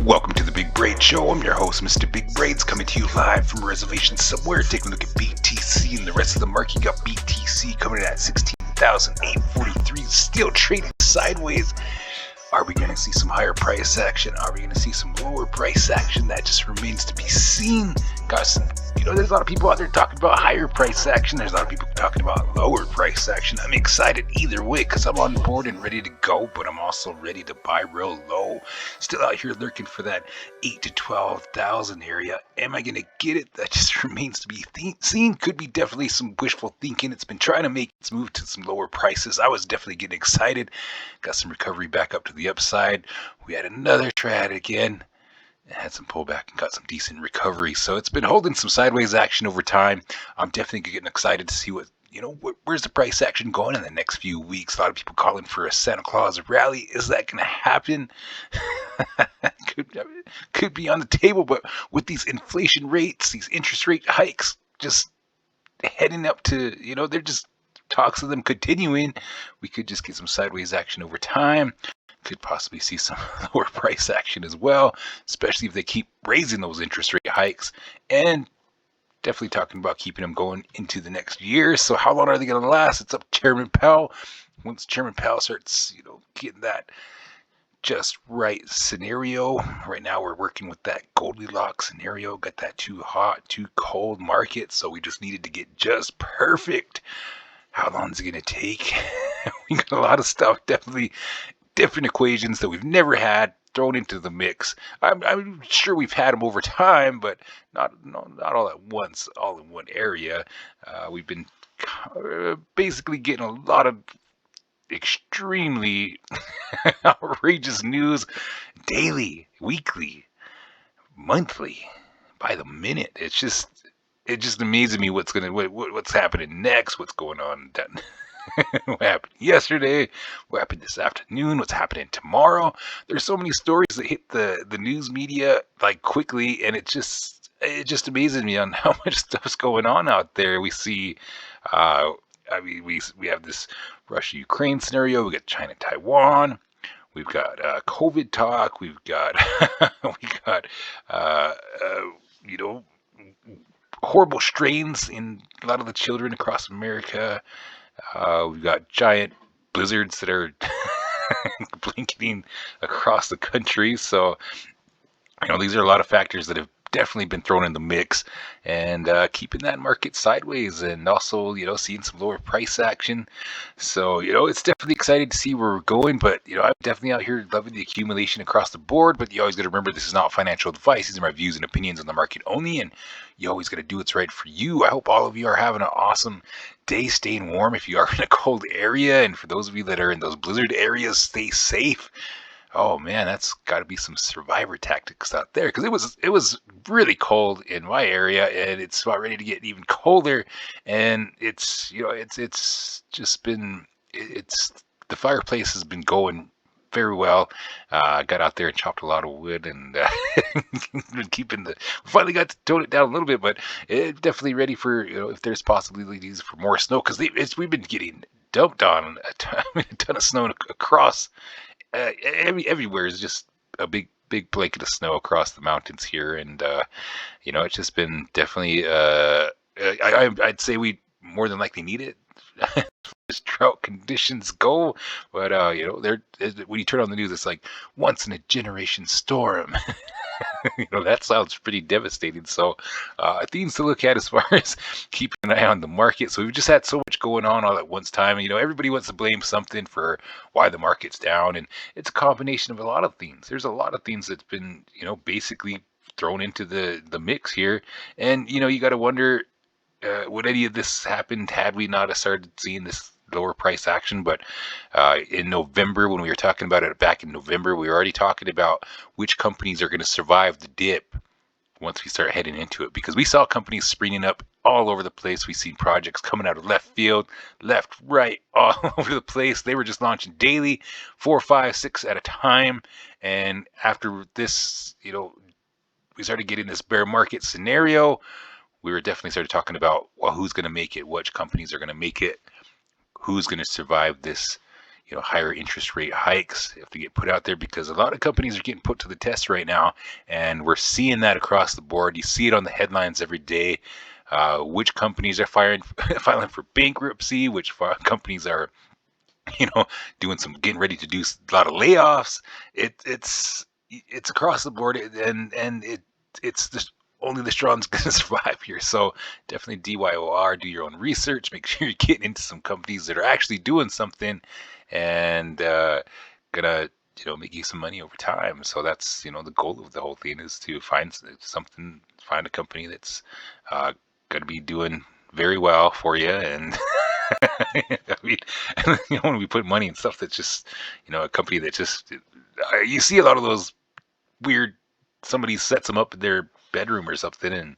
Welcome to the Big Braid Show. I'm your host, Mr. Big Braids, coming to you live from a reservation somewhere. Taking a look at BTC and the rest of the market. You got BTC coming in at 16,843, still trading sideways. Are we going to see some higher price action? Are we going to see some lower price action? That just remains to be seen. Got some, there's a lot of people out there talking about higher price action. There's a lot of people talking about lower price action. I'm excited either way because I'm on board and ready to go, but I'm also ready to buy real low. Still out here lurking for that 8 to 12,000 area. Am I going to get it? That just remains to be seen. Could be definitely some wishful thinking. It's been trying to make its move to some lower prices. I was definitely getting excited. Got some recovery back up to the upside. We had another trad again. Had some pullback and got some decent recovery. So it's been holding some sideways action over time. I'm definitely getting excited to see where's the price action going in the next few weeks. A lot of people calling for a Santa Claus rally. Is that going to happen? could be on the table, but with these inflation rates, these interest rate hikes just heading up to, they're just talks of them continuing. We could just get some sideways action over time. Could possibly see some lower price action as well, especially if they keep raising those interest rate hikes, and definitely talking about keeping them going into the next year. So how long are they going to last? It's up to Chairman Powell. Once Chairman Powell starts, getting that just right scenario. Right now we're working with that Goldilocks scenario. Got that too hot, too cold market, so we just needed to get just perfect. How long is it going to take? We got a lot of stuff, definitely different equations that we've never had thrown into the mix. I'm sure we've had them over time, but not all at once, all in one area. We've been basically getting a lot of extremely outrageous news daily, weekly, monthly, by the minute. It just amazes me what's happening next, what's going on. What happened yesterday, what happened this afternoon, what's happening tomorrow. There's so many stories that hit the news media like quickly, and it just amazes me on how much stuff's going on out there. We see we have this Russia-Ukraine scenario, we got China-Taiwan, we've got COVID talk, we've got uh, uh, you know horrible strains in a lot of the children across America. We've got giant blizzards that are blanketing across the country. So, these are a lot of factors that have definitely been thrown in the mix, and keeping that market sideways, and also, seeing some lower price action. So, it's definitely exciting to see where we're going, but, I'm definitely out here loving the accumulation across the board, but you always got to remember this is not financial advice. These are my views and opinions on the market only, and you always got to do what's right for you. I hope all of you are having an awesome day, staying warm if you are in a cold area, and for those of you that are in those blizzard areas, stay safe. Oh man, that's got to be some survivor tactics out there, because it was really cold in my area, and it's about ready to get even colder, and it's just been it's the fireplace has been going very well. Got out there and chopped a lot of wood, and been keeping finally got to tone it down a little bit, but it definitely ready for, if there's possibilities for more snow, because we've been getting dumped on a ton of snow across everywhere. Is just a big blanket of snow across the mountains here, and it's just been definitely. I'd say we more than likely need it as drought conditions go, but when you turn on the news, it's like once in a generation storm. That sounds pretty devastating. So things to look at as far as keeping an eye on the market. So we've just had so much going on all at once time. And, everybody wants to blame something for why the market's down. And it's a combination of a lot of things. There's a lot of things that's been, basically thrown into the mix here. And, you got to wonder, would any of this happened had we not started seeing this lower price action? But in November, when we were talking about it back in November, we were already talking about which companies are going to survive the dip once we start heading into it, because we saw companies springing up all over the place. We seen projects coming out of left field, left, right, all over the place. They were just launching daily, 4, 5, 6 at a time. And after this, we started getting this bear market scenario. We were definitely started talking about, well, who's going to make it, which companies are going to make it, who's going to survive this, higher interest rate hikes have to get put out there, because a lot of companies are getting put to the test right now, and we're seeing that across the board. You see it on the headlines every day. Which companies are filing for bankruptcy, which companies are, doing getting ready to do a lot of layoffs. It's across the board, and it's just only the strong's going to survive here. So definitely DYOR, do your own research, make sure you're getting into some companies that are actually doing something and gonna make you some money over time. So that's the goal of the whole thing, is to find a company that's gonna be doing very well for you. And I mean, you don't want to be putting money in stuff that's just, a company that just, you see a lot of those weird, somebody sets them up in their bedroom or something,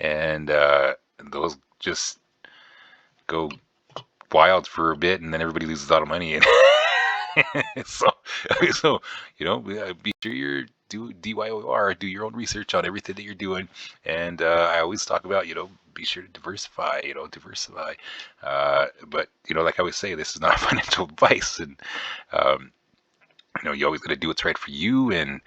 and those just go wild for a bit, and then everybody loses a lot of money. And so be sure you do DYOR, do your own research on everything that you're doing. And I always talk about, be sure to diversify. But like I always say, this is not financial advice, and you always got to do what's right for you. And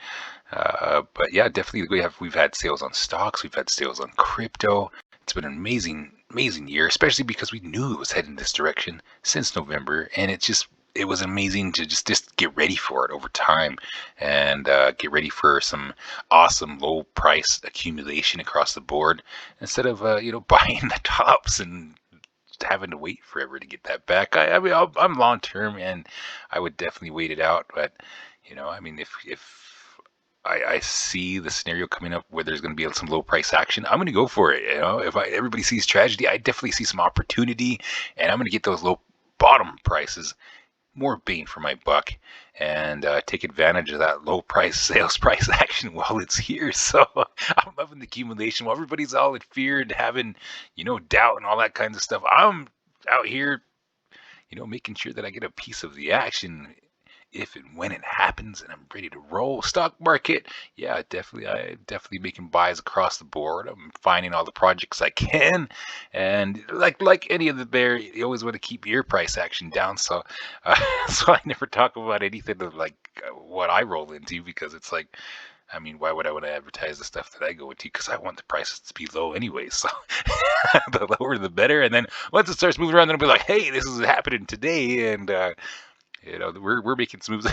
but yeah, definitely we've had sales on stocks, we've had sales on crypto. It's been an amazing year, especially because we knew it was heading this direction since November, and it was amazing to just get ready for it over time, and get ready for some awesome low price accumulation across the board, instead of buying the tops and having to wait forever to get that back. I mean, I'm long term, and I would definitely wait it out. But I mean, if I see the scenario coming up where there's going to be some low price action, I'm going to go for it. If everybody sees tragedy, I definitely see some opportunity, and I'm going to get those low bottom prices, more bang for my buck, and take advantage of that low price sales price action while it's here. So I'm loving the accumulation. While everybody's all in fear and having, doubt and all that kind of stuff, I'm out here, making sure that I get a piece of the action if and when it happens, and I'm ready to roll. Stock market, yeah, I'm definitely making buys across the board. I'm finding all the projects I can, and like any of the bear, you always want to keep your price action down. So so I never talk about anything of what I roll into, because it's like, I mean, why would I want to advertise the stuff that I go into? Because I want the prices to be low anyway. So the lower the better. And then once it starts moving around, then I'll be like, hey, this is happening today, and we're making some moves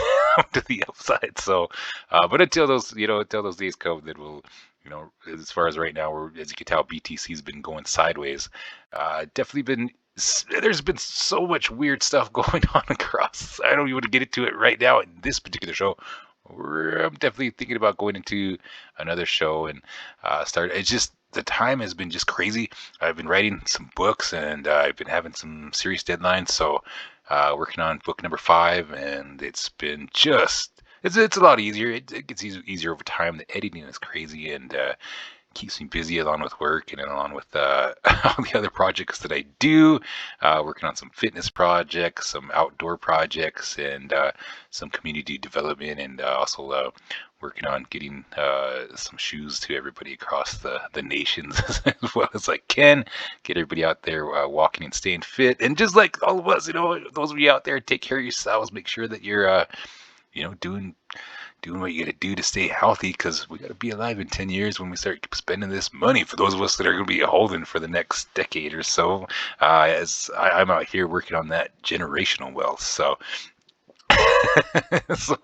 to the upside. So, but until those days come, then we'll, as far as right now, as you can tell, BTC's been going sideways. There's been so much weird stuff going on across. I don't even want to get into it right now in this particular show. I'm definitely thinking about going into another show and start. It's just, the time has been just crazy. I've been writing some books, and I've been having some serious deadlines. So working on book number 5, and it's been it's a lot easier. It gets easier over time. The editing is crazy, and keeps me busy along with work and along with all the other projects that I do. Working on some fitness projects, some outdoor projects, and some community development, and also working on getting some shoes to everybody across the nations as well as I can. Get everybody out there walking and staying fit. And just like all of us, those of you out there, take care of yourselves. Make sure that you're doing what you got to do to stay healthy, because we got to be alive in 10 years when we start spending this money, for those of us that are going to be holding for the next decade or so, as I'm out here working on that generational wealth. So so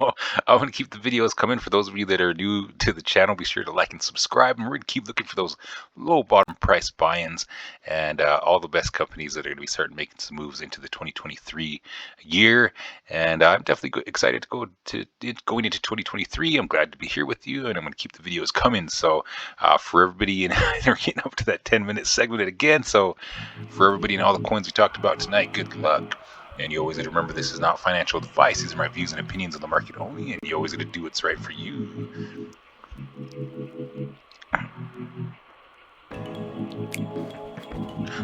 I want to keep the videos coming. For those of you that are new to the channel, be sure to like and subscribe, and we're going to keep looking for those low bottom price buy-ins, and all the best companies that are going to be starting making some moves into the 2023 year. And I'm definitely excited to going into 2023. I'm glad to be here with you, and I'm going to keep the videos coming. So for everybody, and we're getting up to that 10-minute segment again. So for everybody and all the coins we talked about tonight, good luck. And you always got to remember, this is not financial advice. These are my views and opinions on the market only, and you always got to do what's right for you.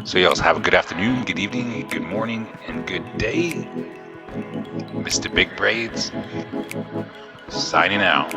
So y'all have a good afternoon, good evening, good morning, and good day. Mr. Big Braids, signing out.